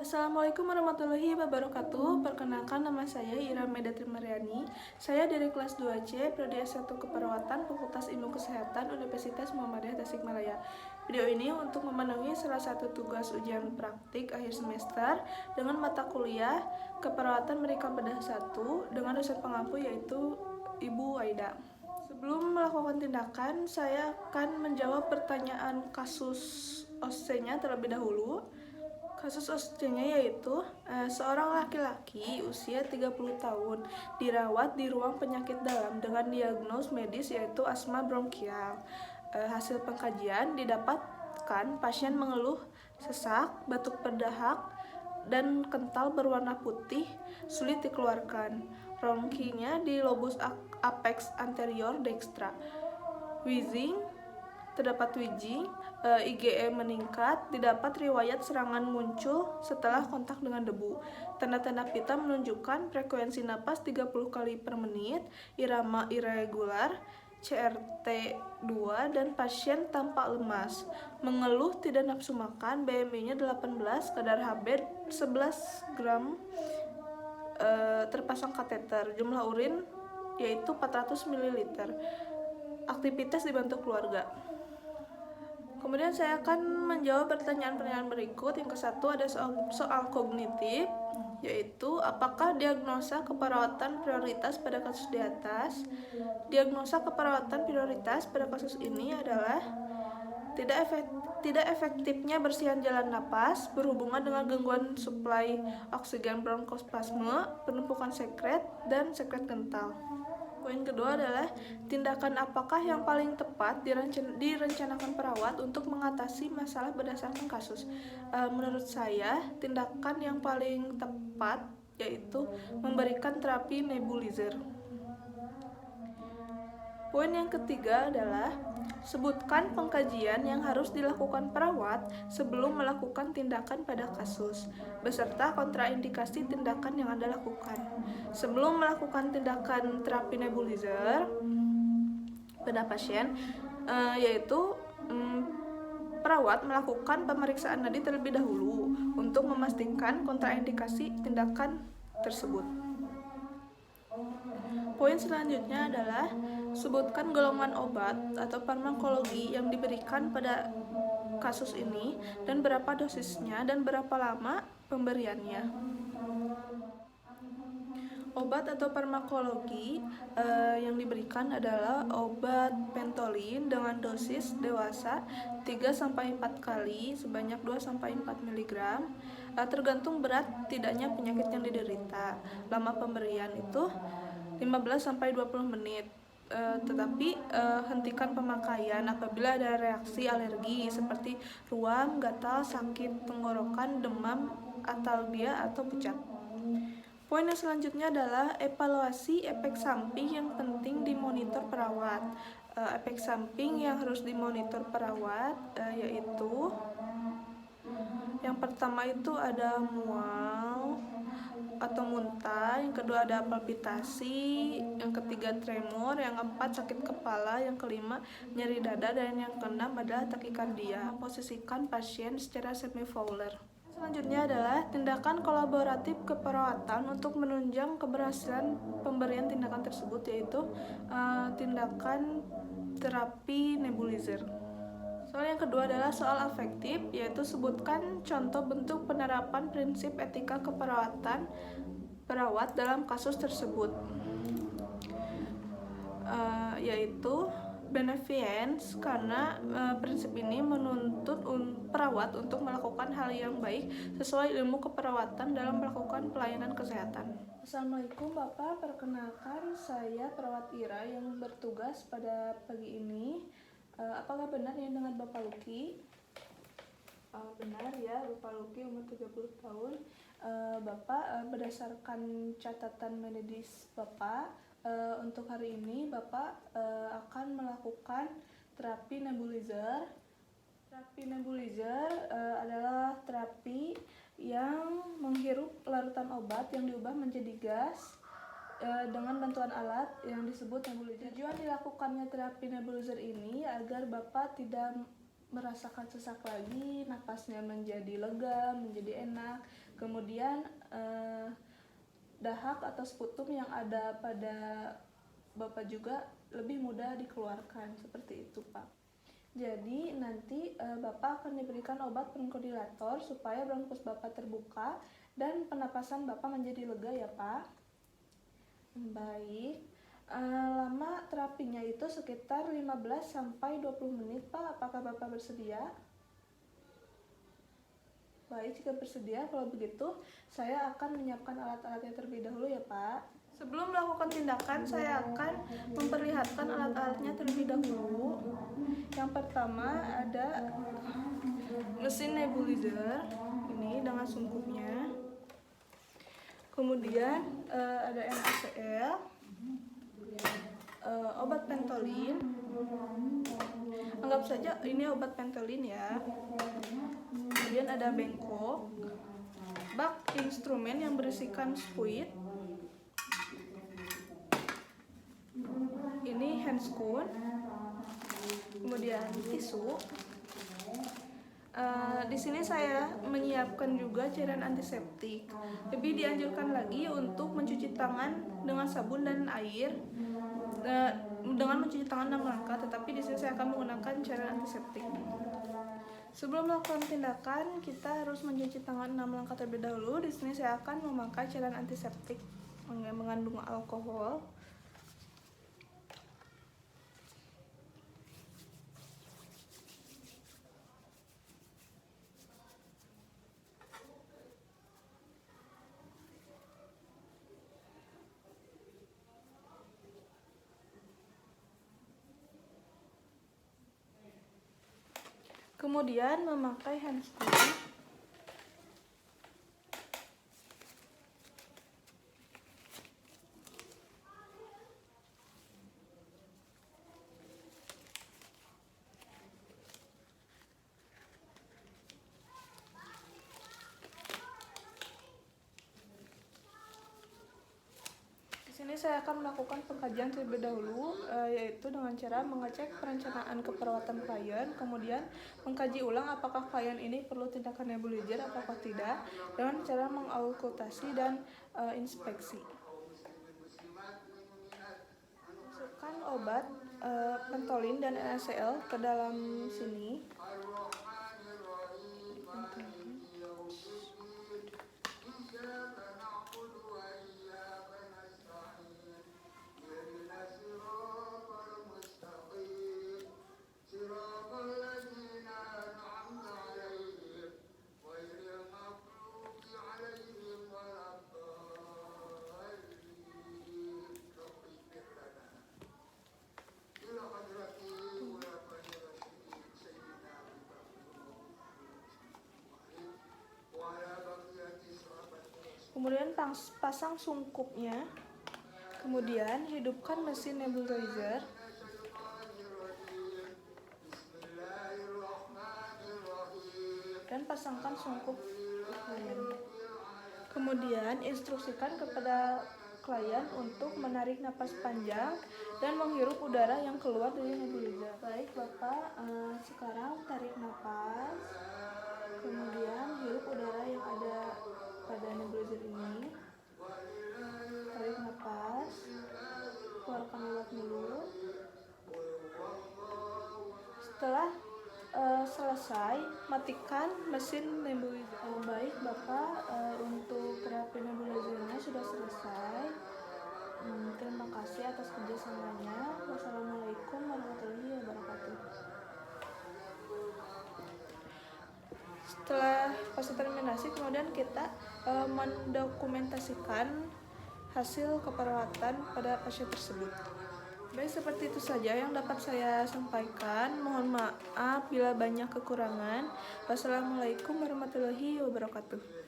Assalamualaikum warahmatullahi wabarakatuh. Perkenalkan, nama saya Ira Medatri Mariani. Saya dari kelas 2C, Prodi S1 Keperawatan, Fakultas Ilmu Kesehatan, Universitas Muhammadiyah Tasikmalaya. Video ini untuk memenuhi salah satu tugas ujian praktik akhir semester dengan mata kuliah Keperawatan Medika Bedah 1 dengan dosen pengampu yaitu Ibu Aida. Sebelum melakukan tindakan, saya akan menjawab pertanyaan kasus OSCE-nya terlebih dahulu. Kasus OSCE-nya yaitu seorang laki-laki usia 30 tahun dirawat di ruang penyakit dalam dengan diagnos medis yaitu asma bronkial. Hasil pengkajian didapatkan pasien mengeluh sesak, batuk berdahak, dan kental berwarna putih, sulit dikeluarkan. Bronkinya di lobus apex anterior dextra. Wheezing, terdapat wheezing, IgE meningkat, didapat riwayat serangan muncul setelah kontak dengan debu. Tanda-tanda pita menunjukkan frekuensi napas 30 kali per menit, irama irregular, CRT 2, dan pasien tampak lemas. Mengeluh tidak nafsu makan, BMI-nya 18, kadar Hb 11 gram, terpasang kateter, jumlah urin yaitu 400 ml. Aktivitas dibantu keluarga. Kemudian saya akan menjawab pertanyaan-pertanyaan berikut. Yang ke-1 ada soal kognitif, yaitu apakah diagnosa keperawatan prioritas pada kasus di atas? Diagnosa keperawatan prioritas pada kasus ini adalah tidak efektifnya bersihan jalan napas berhubungan dengan gangguan suplai oksigen bronkospasme, penumpukan sekret, dan sekret kental. Poin kedua adalah tindakan apakah yang paling tepat direncanakan perawat untuk mengatasi masalah berdasarkan kasus. Menurut saya, tindakan yang paling tepat yaitu memberikan terapi nebulizer. Poin yang ketiga adalah sebutkan pengkajian yang harus dilakukan perawat sebelum melakukan tindakan pada kasus, beserta kontraindikasi tindakan yang Anda lakukan. Sebelum melakukan tindakan terapi nebulizer pada pasien, yaitu perawat melakukan pemeriksaan nadi terlebih dahulu untuk memastikan kontraindikasi tindakan tersebut. Poin selanjutnya adalah sebutkan golongan obat atau farmakologi yang diberikan pada kasus ini dan berapa dosisnya dan berapa lama pemberiannya. Obat atau farmakologi yang diberikan adalah obat Ventolin dengan dosis dewasa 3-4 kali sebanyak 2-4 mg, tergantung berat tidaknya penyakit yang diderita. Lama pemberian itu 15-20 menit. Tetapi hentikan pemakaian apabila ada reaksi alergi seperti ruam, gatal, sakit tenggorokan, demam, atalgia, atau pucat. Poin yang selanjutnya adalah evaluasi efek samping yang penting dimonitor perawat. Efek samping yang harus dimonitor perawat yaitu yang pertama itu ada mual atau muntah, yang kedua ada palpitasi, yang ketiga tremor, yang keempat sakit kepala, yang kelima nyeri dada, dan yang keenam adalah takikardia. Posisikan pasien secara semi-fowler. Selanjutnya adalah tindakan kolaboratif keperawatan untuk menunjang keberhasilan pemberian tindakan tersebut, yaitu tindakan terapi nebulizer. Soal yang kedua adalah soal afektif, yaitu sebutkan contoh bentuk penerapan prinsip etika keperawatan perawat dalam kasus tersebut, yaitu benevolence, karena prinsip ini menuntut perawat untuk melakukan hal yang baik sesuai ilmu keperawatan dalam melakukan pelayanan kesehatan. Assalamualaikum Bapak, perkenalkan saya perawat Ira yang bertugas pada pagi ini. Apakah benar ya dengan Bapak Luki? Benar ya, Bapak Luki umur 30 tahun. Bapak berdasarkan catatan medis Bapak, untuk hari ini Bapak akan melakukan terapi nebulizer. Terapi nebulizer adalah terapi yang menghirup larutan obat yang diubah menjadi gas dengan bantuan alat yang disebut nebulizer. Tujuan dilakukannya terapi nebulizer ini agar Bapak tidak merasakan sesak lagi, napasnya menjadi lega, menjadi enak, Kemudian dahak atau sputum yang ada pada Bapak juga lebih mudah dikeluarkan, seperti itu Pak. Jadi nanti Bapak akan diberikan obat bronkodilator supaya bronkus Bapak terbuka dan penapasan Bapak menjadi lega ya Pak. Baik, lama terapinya itu sekitar 15-20 menit Pak. Apakah Bapak bersedia? Baik, jika bersedia, kalau begitu saya akan menyiapkan alat-alatnya terlebih dahulu ya Pak. Sebelum melakukan tindakan, saya akan memperlihatkan alat-alatnya terlebih dahulu. Yang pertama ada mesin nebulizer ini dengan sungkupnya. Kemudian ada NaCl, obat pentolin. Anggap saja ini obat pentolin ya. Kemudian ada bengkok, bak instrumen yang berisikan spuit. Ini handscoon, kemudian tisu. Di sini saya menyiapkan juga cairan antiseptik. Lebih dianjurkan lagi untuk mencuci tangan dengan sabun dan air dengan mencuci tangan 6 langkah, tetapi di sini saya akan menggunakan cairan antiseptik. Sebelum melakukan tindakan, kita harus mencuci tangan 6 langkah terlebih dahulu. Di sini saya akan memakai cairan antiseptik yang mengandung alkohol. Kemudian memakai handscoon. Di sini saya akan melakukan pengkajian terlebih dahulu, yaitu dengan cara mengecek perencanaan keperawatan klien, kemudian mengkaji ulang apakah klien ini perlu tindakan nebulizer apakah tidak, dengan cara mengauskultasi dan inspeksi. Masukkan obat pentolin dan NaCl ke dalam sini. Kemudian pasang sungkupnya. Kemudian hidupkan mesin nebulizer. Dan pasangkan sungkup klien. Kemudian instruksikan kepada klien untuk menarik napas panjang dan menghirup udara yang keluar dari nebulizer. Baik Bapak, sekarang tarik napas. Kemudian hirup udara yang ada pada nebulizer ini. Tarik napas, keluarkan lewat mulut. Setelah selesai, matikan mesin nebulizer. Baik Bapak, untuk terapi nebulizernya sudah selesai. Terima kasih atas kerjasamanya. Wassalamualaikum warahmatullahi wabarakatuh. Setelah fase terminasi, kemudian kita mendokumentasikan hasil keperawatan pada pasien tersebut. Baik, seperti itu saja yang dapat saya sampaikan. Mohon maaf bila banyak kekurangan. Wassalamualaikum warahmatullahi wabarakatuh.